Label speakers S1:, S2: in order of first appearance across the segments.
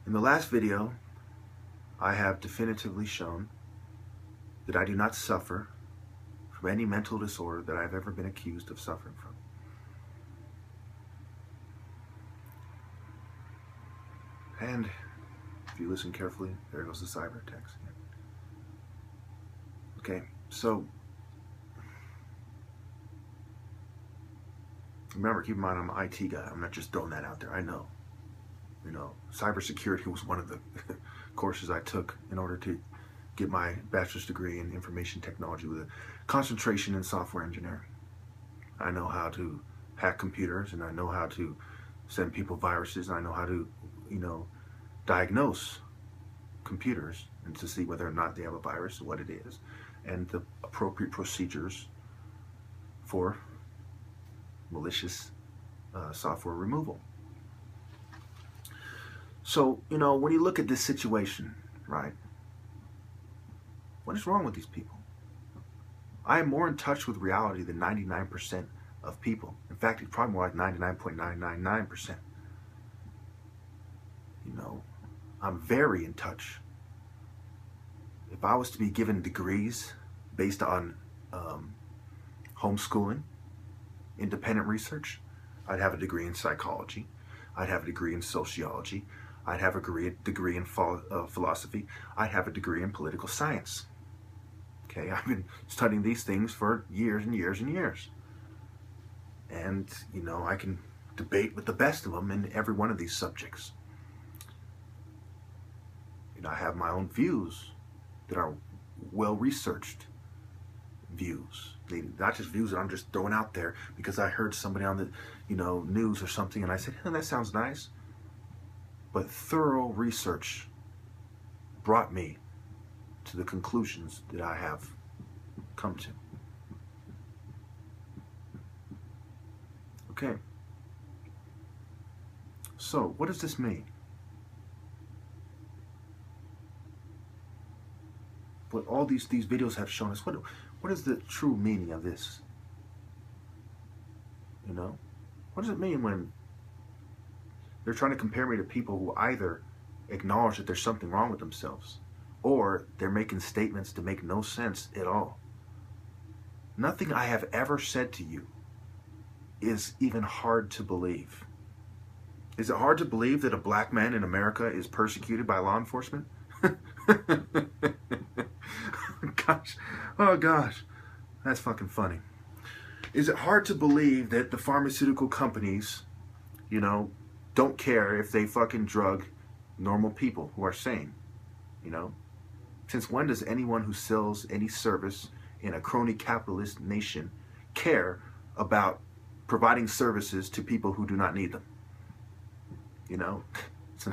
S1: In the last video, I have definitively shown that I do not suffer from any mental disorder that I've ever been accused of suffering from. And if you listen carefully, there goes the cyber text. Okay, so remember, keep in mind, I'm an IT guy. I'm not just throwing that out there. I know. You know, cybersecurity was one of the courses I took in order to get my bachelor's degree in information technology with a concentration in software engineering. I know how to hack computers, and I know how to send people viruses, and I know how to, diagnose computers and to see whether or not they have a virus, what it is, and the appropriate procedures for malicious software removal. So, when you look at this situation, right, what is wrong with these people? I am more in touch with reality than 99% of people. In fact, it's probably more like 99.999%. I'm very in touch. If I was to be given degrees based on homeschooling, independent research, I'd have a degree in psychology. I'd have a degree in sociology. I'd have a degree in philosophy. I'd have a degree in political science. Okay, I've been studying these things for years and years and years. And, I can debate with the best of them in every one of these subjects. I have my own views that are well-researched views. Not just views that I'm just throwing out there because I heard somebody on the, news or something and I said, that sounds nice. But thorough research brought me to the conclusions that I have come to. Okay. So, what does this mean? What all these videos have shown us, what is the true meaning of this? What does it mean when they're trying to compare me to people who either acknowledge that there's something wrong with themselves or they're making statements that make no sense at all? Nothing I have ever said to you is even hard to believe. Is it hard to believe that a black man in America is persecuted by law enforcement? Oh gosh, that's fucking funny. Is it hard to believe that the pharmaceutical companies, don't care if they fucking drug normal people who are sane? Since when does anyone who sells any service in a crony capitalist nation care about providing services to people who do not need them? It's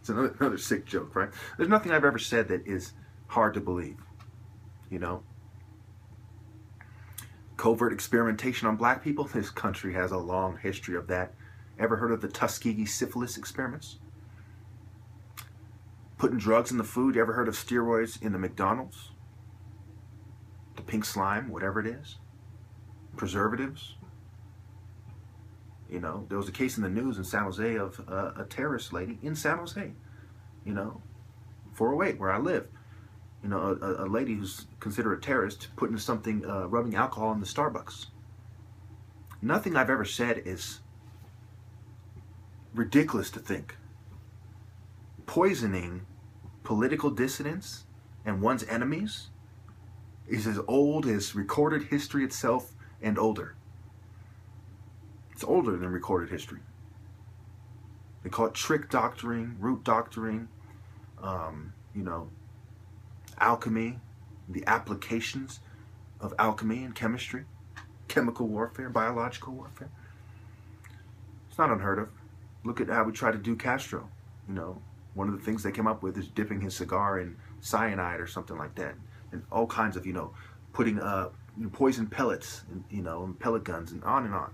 S1: another sick joke, right? There's nothing I've ever said that is hard to believe. Covert experimentation on black people. This country has a long history of that. Ever heard of the Tuskegee syphilis experiments? Putting drugs in the food. You ever heard of steroids in the McDonald's? The pink slime, whatever it is. Preservatives. There was a case in the news in San Jose of a terrorist lady in San Jose, 408, where I live. A lady who's considered a terrorist putting something, rubbing alcohol in the Starbucks. Nothing I've ever said is ridiculous to think. Poisoning political dissidents and one's enemies is as old as recorded history itself and older. It's older than recorded history. They call it trick doctoring, root doctoring, alchemy, the applications of alchemy and chemistry, chemical warfare, biological warfare. It's not unheard of. Look at how we try to do Castro. One of the things they came up with is dipping his cigar in cyanide or something like that. And all kinds of, putting poison pellets, and pellet guns and on and on.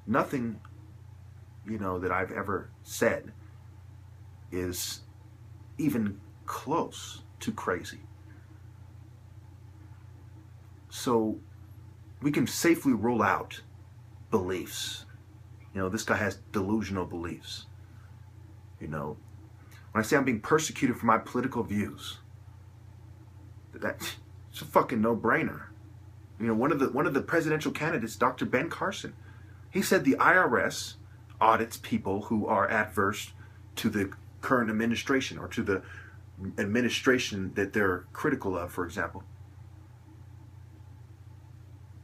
S1: Nothing, that I've ever said is even close to crazy. So we can safely rule out beliefs. This guy has delusional beliefs. You know, when I say I'm being persecuted for my political views, that's a fucking no-brainer. You know, one of the presidential candidates, Dr. Ben Carson, he said the IRS audits people who are adverse to the current administration or to the administration that they're critical of, for example.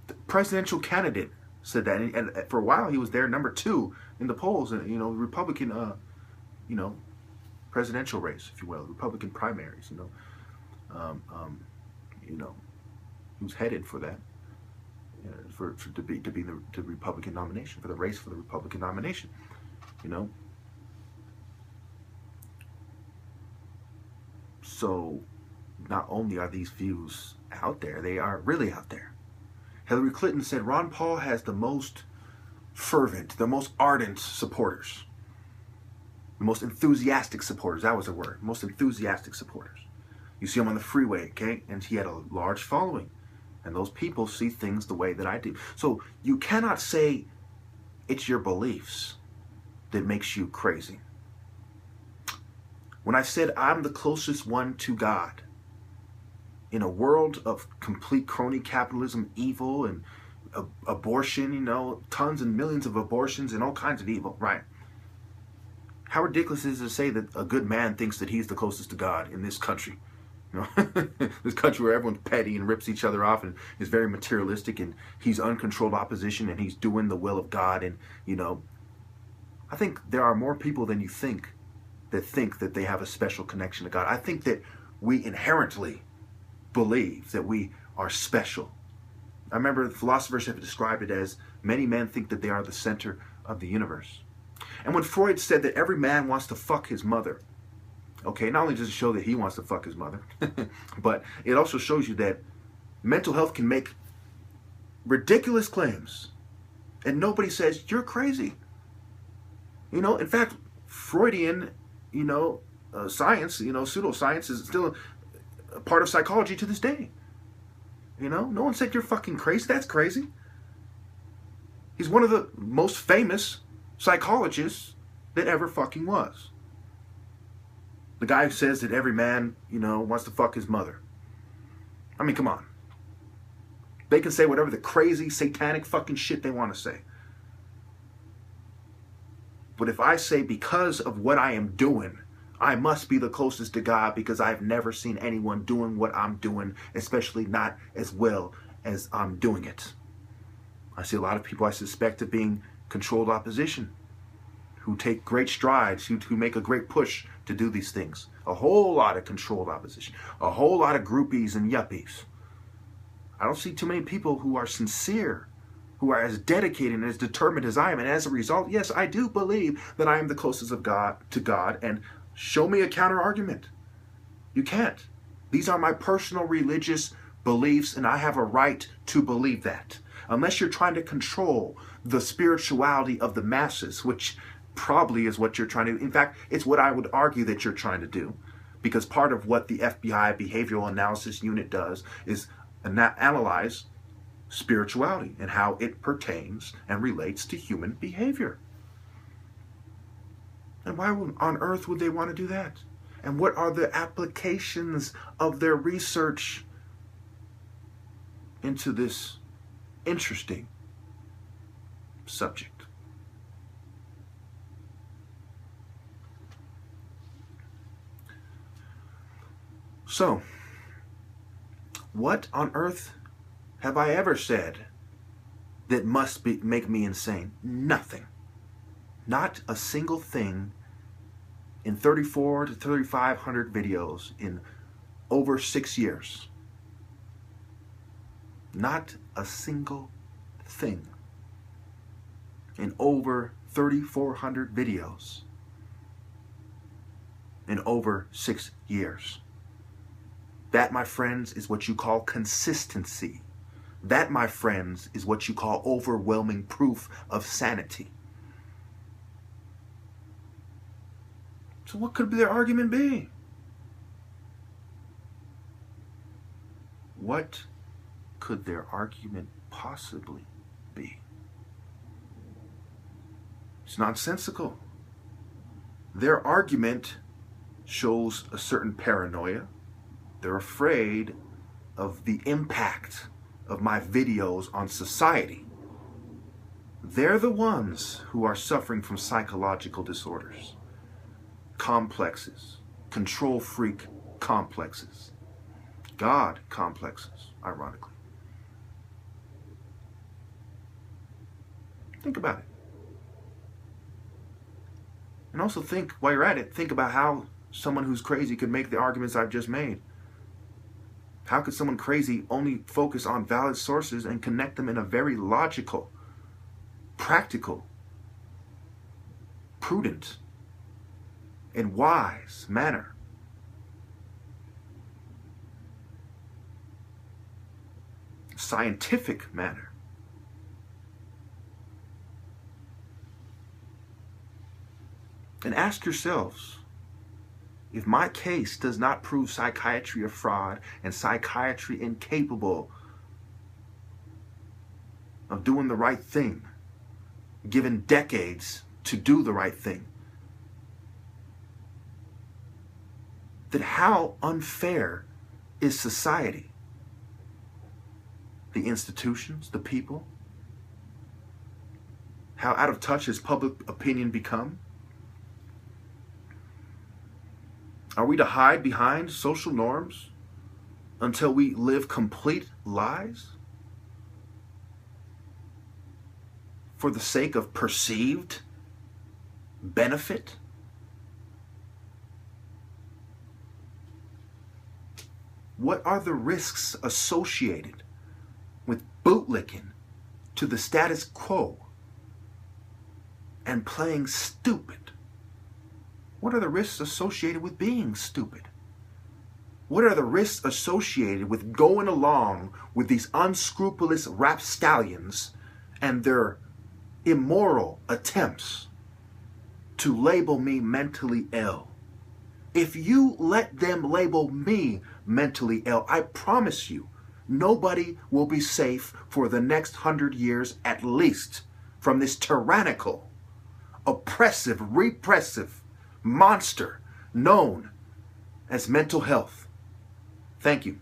S1: The presidential candidate said that, and for a while he was there number 2 in the polls, and you know, Republican, you know, presidential race, if you will, Republican primaries. You know, he was headed for that, to be the Republican nomination, for the race for the Republican nomination. You know, so not only are these views out there, they are really out there. Hillary Clinton said Ron Paul has the most fervent, the most ardent supporters, the most enthusiastic supporters. That was the word. Most enthusiastic supporters. You see him on the freeway, okay? And he had a large following. And those people see things the way that I do. So you cannot say it's your beliefs that makes you crazy. When I said I'm the closest one to God, in a world of complete crony capitalism, evil, and abortion, you know, tons and millions of abortions and all kinds of evil, right? How ridiculous is it to say that a good man thinks that he's the closest to God in this country? You know, this country where everyone's petty and rips each other off and is very materialistic, and he's uncontrolled opposition and he's doing the will of God. And, you know, I think there are more people than you think that they have a special connection to God. I think that we inherently believe that we are special. I remember the philosophers have described it as many men think that they are the center of the universe. And when Freud said that every man wants to fuck his mother, okay, not only does it show that he wants to fuck his mother, but it also shows you that mental health can make ridiculous claims and nobody says you're crazy. You know, in fact, Freudian, you know, science, you know, pseudoscience is still a part of psychology to this day. You know, no one said you're fucking crazy. That's crazy. He's one of the most famous psychologists that ever fucking was. The guy who says that every man, you know, wants to fuck his mother. I mean, come on. They can say whatever the crazy, satanic fucking shit they want to say. But if I say because of what I am doing, I must be the closest to God because I've never seen anyone doing what I'm doing, especially not as well as I'm doing it. I see a lot of people I suspect of being controlled opposition, who take great strides, who make a great push to do these things. A whole lot of controlled opposition. A whole lot of groupies and yuppies. I don't see too many people who are sincere, who are as dedicated and as determined as I am. And as a result, yes, I do believe that I am the closest of God to God. And show me a counter argument. You can't. These are my personal religious beliefs, and I have a right to believe that. Unless you're trying to control the spirituality of the masses, which probably is what you're trying to. In fact, it's what I would argue that you're trying to do, because part of what the FBI Behavioral Analysis Unit does is analyze spirituality and how it pertains and relates to human behavior. And why on earth would they want to do that? And what are the applications of their research into this interesting subject? So, what on earth have I ever said that must make me insane? Nothing. Not a single thing in 34 to 3,500 videos in over 6 years. Not a single thing in over 3,400 videos in over 6 years. That, my friends, is what you call consistency. That, my friends, is what you call overwhelming proof of sanity. So what could their argument be? What could their argument possibly be? It's nonsensical. Their argument shows a certain paranoia. They're afraid of the impact of my videos on society. They're the ones who are suffering from psychological disorders, complexes, control freak complexes, God complexes, ironically. Think about it. And also think, while you're at it, think about how someone who's crazy could make the arguments I've just made. How could someone crazy only focus on valid sources and connect them in a very logical, practical, prudent, and wise manner? Scientific manner. And ask yourselves, if my case does not prove psychiatry a fraud and psychiatry incapable of doing the right thing, given decades to do the right thing, then how unfair is society? The institutions, the people? How out of touch has public opinion become? Are we to hide behind social norms until we live complete lies for the sake of perceived benefit? What are the risks associated with bootlicking to the status quo and playing stupid? What are the risks associated with being stupid? What are the risks associated with going along with these unscrupulous rapscallions and their immoral attempts to label me mentally ill? If you let them label me mentally ill, I promise you, nobody will be safe for the next 100 years at least from this tyrannical, oppressive, repressive monster known as mental health. Thank you.